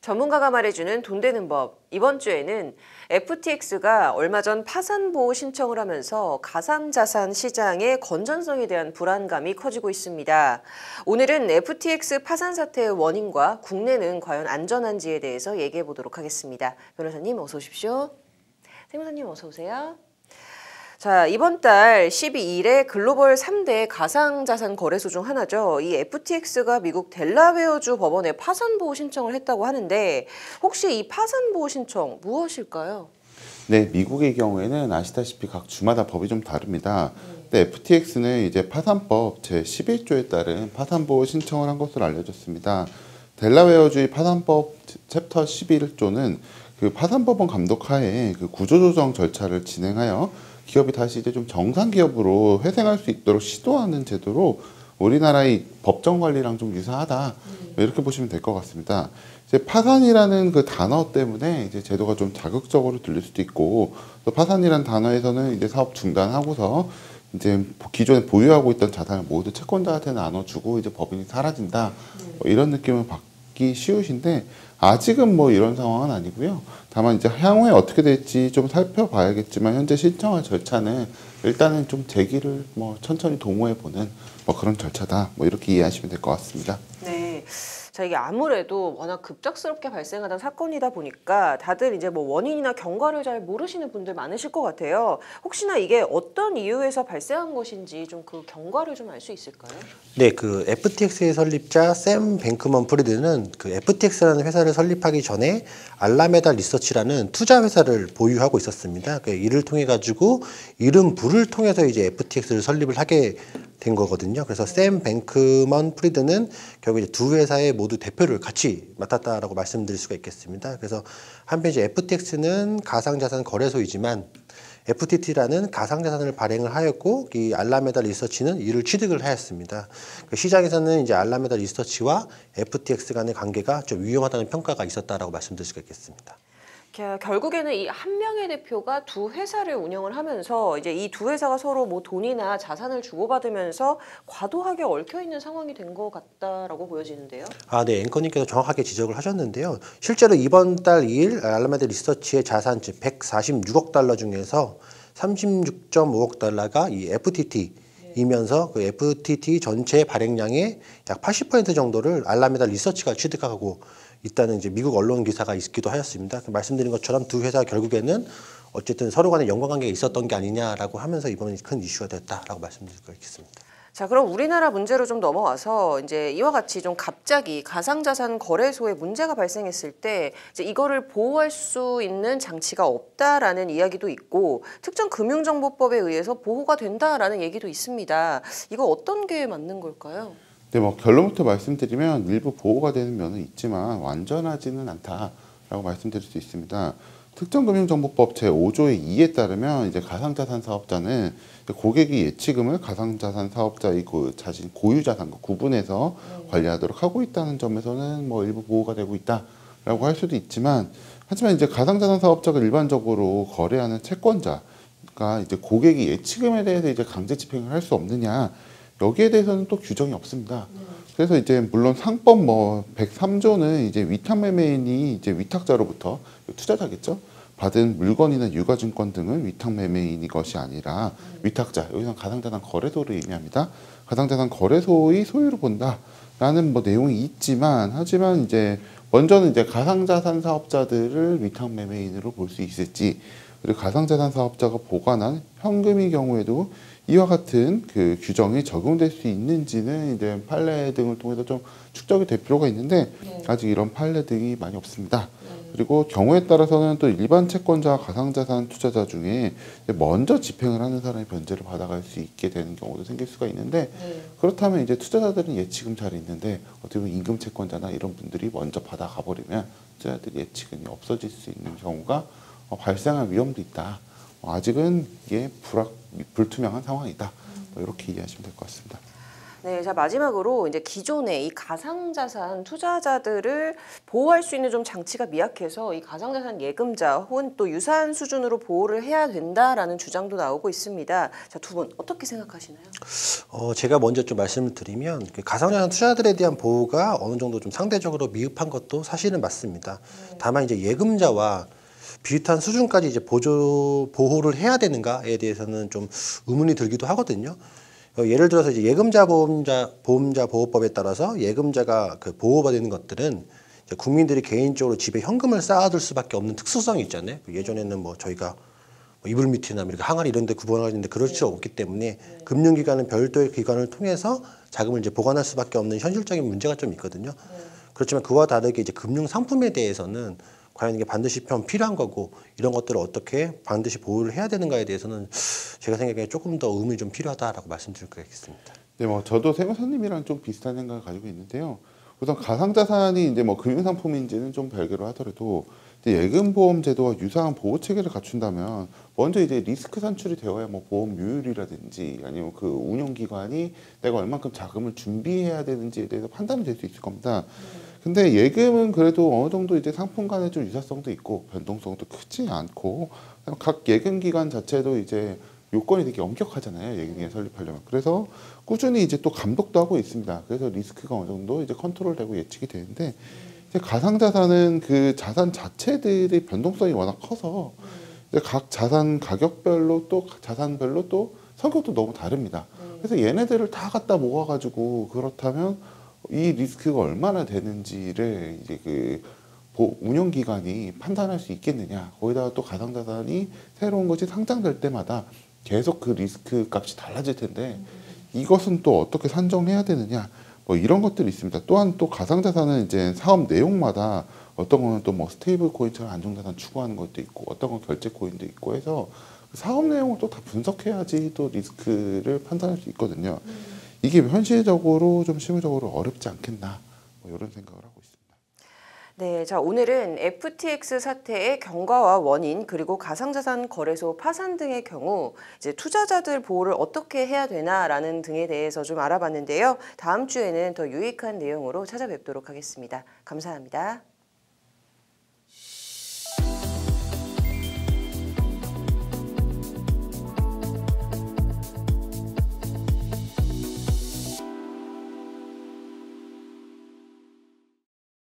전문가가 말해주는 돈 되는 법. 이번 주에는 FTX가 얼마 전 파산보호 신청을 하면서 가상자산 시장의 건전성에 대한 불안감이 커지고 있습니다. 오늘은 FTX 파산 사태의 원인과 국내는 과연 안전한지에 대해서 얘기해 보도록 하겠습니다. 변호사님 어서 오십시오. 세무사님 어서 오세요. 자, 이번 달 12일에 글로벌 3대 가상자산 거래소 중 하나죠. 이 FTX가 미국 델라웨어주 법원에 파산보호 신청을 했다고 하는데 혹시 이 파산보호 신청 무엇일까요? 네, 미국의 경우에는 아시다시피 각 주마다 법이 좀 다릅니다. 근데 FTX는 이제 파산법 제11조에 따른 파산보호 신청을 한 것으로 알려졌습니다. 델라웨어주의 파산법 챕터 11조는 그 파산법원 감독하에 그 구조조정 절차를 진행하여 기업이 다시 이제 좀 정상 기업으로 회생할 수 있도록 시도하는 제도로 우리나라의 법정 관리랑 좀 유사하다 이렇게 보시면 될 것 같습니다. 이제 파산이라는 그 단어 때문에 이제 제도가 좀 자극적으로 들릴 수도 있고 또 파산이라는 단어에서는 이제 사업 중단하고서 이제 기존에 보유하고 있던 자산을 모두 채권자한테 나눠주고 이제 법인이 사라진다 뭐 이런 느낌을 받기 쉬우신데 아직은 뭐 이런 상황은 아니고요. 다만 이제 향후에 어떻게 될지 좀 살펴봐야겠지만 현재 신청할 절차는 일단은 좀 제기를 뭐 천천히 도모해 보는 뭐 그런 절차다. 뭐 이렇게 이해하시면 될 것 같습니다. 네. 자, 이게 아무래도 워낙 급작스럽게 발생하던 사건이다 보니까 다들 이제 뭐 원인이나 경과를 잘 모르시는 분들 많으실 것 같아요. 혹시나 이게 어떤 이유에서 발생한 것인지 좀 그 경과를 좀 알 수 있을까요? 네, 그 FTX의 설립자 샘 뱅크먼 프리드는 그 FTX라는 회사를 설립하기 전에 알라메다 리서치라는 투자 회사를 보유하고 있었습니다. 그 이를 통해 가지고 이름 부를 통해서 이제 FTX를 설립을 하게 된 거거든요. 그래서 샘 뱅크먼 프리드는 결국 이제 두 회사의 모두 대표를 같이 맡았다라고 말씀드릴 수가 있겠습니다. 그래서 한편 이제 FTX는 가상자산 거래소이지만 FTT라는 가상자산을 발행을 하였고 이 알라메다 리서치는 이를 취득을 하였습니다. 그 시장에서는 이제 알라메다 리서치와 FTX 간의 관계가 좀 위험하다는 평가가 있었다라고 말씀드릴 수가 있겠습니다. 결국에는 이 한 명의 대표가 두 회사를 운영을 하면서 이제 이 두 회사가 서로 뭐 돈이나 자산을 주고받으면서 과도하게 얽혀 있는 상황이 된 것 같다라고 보여지는데요. 네, 앵커님께서 정확하게 지적을 하셨는데요. 실제로 이번 달 2일 알라메다 리서치의 자산치 146억 달러 중에서 36.5억 달러가 이 FTT이면서 그 FTT 전체 발행량의 약 80% 정도를 알라메다 리서치가 취득하고 있다는 이제 미국 언론 기사가 있기도 하였습니다. 말씀드린 것처럼 두 회사 결국에는 어쨌든 서로 간에 연관관계가 있었던 게 아니냐라고 하면서 이번에 큰 이슈가 됐다라고 말씀드릴 수 있겠습니다. 자, 그럼 우리나라 문제로 좀 넘어와서 이제 이와 같이 좀 갑자기 가상자산 거래소에 문제가 발생했을 때 이제 이거를 보호할 수 있는 장치가 없다라는 이야기도 있고 특정 금융정보법에 의해서 보호가 된다라는 얘기도 있습니다. 이거 어떤 게 맞는 걸까요? 네, 뭐 결론부터 말씀드리면 일부 보호가 되는 면은 있지만 완전하지는 않다라고 말씀드릴 수 있습니다. 특정금융정보법 제5조의 2에 따르면 이제 가상자산 사업자는 고객이 예치금을 가상자산 사업자의 그 자신 고유자산과 구분해서 관리하도록 하고 있다는 점에서는 뭐 일부 보호가 되고 있다라고 할 수도 있지만 하지만 이제 가상자산 사업자가 일반적으로 거래하는 채권자가 이제 고객이 예치금에 대해서 이제 강제 집행을 할 수 없느냐 여기에 대해서는 또 규정이 없습니다. 그래서 이제 물론 상법 뭐 103조는 이제 위탁매매인이 이제 위탁자로부터 투자자겠죠. 받은 물건이나 유가증권 등을 위탁매매인이 것이 아니라 위탁자, 여기서 가상자산 거래소를 의미합니다. 가상자산 거래소의 소유로 본다라는 뭐 내용이 있지만 하지만 이제 먼저는 이제 가상자산 사업자들을 위탁매매인으로 볼 수 있을지 그리고 가상자산 사업자가 보관한 현금의 경우에도 이와 같은 그 규정이 적용될 수 있는지는 이제 판례 등을 통해서 좀 축적이 될 필요가 있는데 아직 이런 판례 등이 많이 없습니다. 그리고 경우에 따라서는 또 일반 채권자와 가상자산 투자자 중에 먼저 집행을 하는 사람이 변제를 받아갈 수 있게 되는 경우도 생길 수가 있는데 그렇다면 이제 투자자들은 예치금 잘 있는데 어떻게 보면 임금 채권자나 이런 분들이 먼저 받아가 버리면 투자자들이 예치금이 없어질 수 있는 경우가 발생할 위험도 있다. 아직은 이게 불투명한 상황이다. 뭐 이렇게 이해하시면 될 것 같습니다. 네, 자 마지막으로 이제 기존의 이 가상자산 투자자들을 보호할 수 있는 좀 장치가 미약해서 이 가상자산 예금자 혹은 또 유사한 수준으로 보호를 해야 된다라는 주장도 나오고 있습니다. 자, 두 분 어떻게 생각하시나요? 제가 먼저 좀 말씀을 드리면 그 가상자산 투자자들에 대한 보호가 어느 정도 좀 상대적으로 미흡한 것도 사실은 맞습니다. 다만 이제 예금자와 비슷한 수준까지 이제 보호를 해야 되는가에 대해서는 좀 의문이 들기도 하거든요. 예를 들어서 이제 예금자 보험자 보호법에 따라서 예금자가 그 보호받는 것들은 이제 국민들이 개인적으로 집에 현금을 쌓아둘 수밖에 없는 특수성이 있잖아요. 예전에는 뭐 저희가 뭐 이불밑이나 이렇게 항아리 이런 데 구분하는데 그럴 수 없기 때문에 금융기관은 별도의 기관을 통해서 자금을 이제 보관할 수밖에 없는 현실적인 문제가 좀 있거든요. 그렇지만 그와 다르게 이제 금융 상품에 대해서는 과연 이게 반드시 필요한 거고 이런 것들을 어떻게 반드시 보호를 해야 되는가에 대해서는 제가 생각에 조금 더 의문이 좀 필요하다라고 말씀드릴 것 같습니다. 네, 뭐 저도 세무사님이랑 좀 비슷한 생각을 가지고 있는데요. 우선 가상자산이 이제 뭐 금융상품인지는 좀 별개로 하더라도 이제 예금보험 제도와 유사한 보호 체계를 갖춘다면 먼저 이제 리스크 산출이 되어야 뭐 보험료율이라든지 아니면 그 운용기관이 내가 얼만큼 자금을 준비해야 되는지에 대해서 판단이 될 수 있을 겁니다. 근데 예금은 그래도 어느 정도 이제 상품 간에 좀 유사성도 있고 변동성도 크지 않고 각 예금 기관 자체도 이제 요건이 되게 엄격하잖아요. 예금기관 설립하려면. 그래서 꾸준히 이제 또 감독도 하고 있습니다. 그래서 리스크가 어느 정도 이제 컨트롤되고 예측이 되는데 이제 가상자산은 그 자산 자체들의 변동성이 워낙 커서 이제 각 자산 가격별로 또 자산별로 또 성격도 너무 다릅니다. 그래서 얘네들을 다 갖다 모아가지고 그렇다면 이 리스크가 얼마나 되는지를 이제 그 운영기관이 판단할 수 있겠느냐. 거기다가 또 가상자산이 새로운 것이 상장될 때마다 계속 그 리스크 값이 달라질 텐데 이것은 또 어떻게 산정해야 되느냐. 뭐 이런 것들이 있습니다. 또한 또 가상자산은 이제 사업 내용마다 어떤 거는 또 뭐 스테이블 코인처럼 안정자산 추구하는 것도 있고 어떤 건 결제 코인도 있고 해서 사업 내용을 또 다 분석해야지 또 리스크를 판단할 수 있거든요. 이게 현실적으로 좀 실무적으로 어렵지 않겠나 뭐 이런 생각을 하고 있습니다. 네, 자 오늘은 FTX 사태의 경과와 원인 그리고 가상자산 거래소 파산 등의 경우 이제 투자자들 보호를 어떻게 해야 되나라는 등에 대해서 좀 알아봤는데요. 다음 주에는 더 유익한 내용으로 찾아뵙도록 하겠습니다. 감사합니다.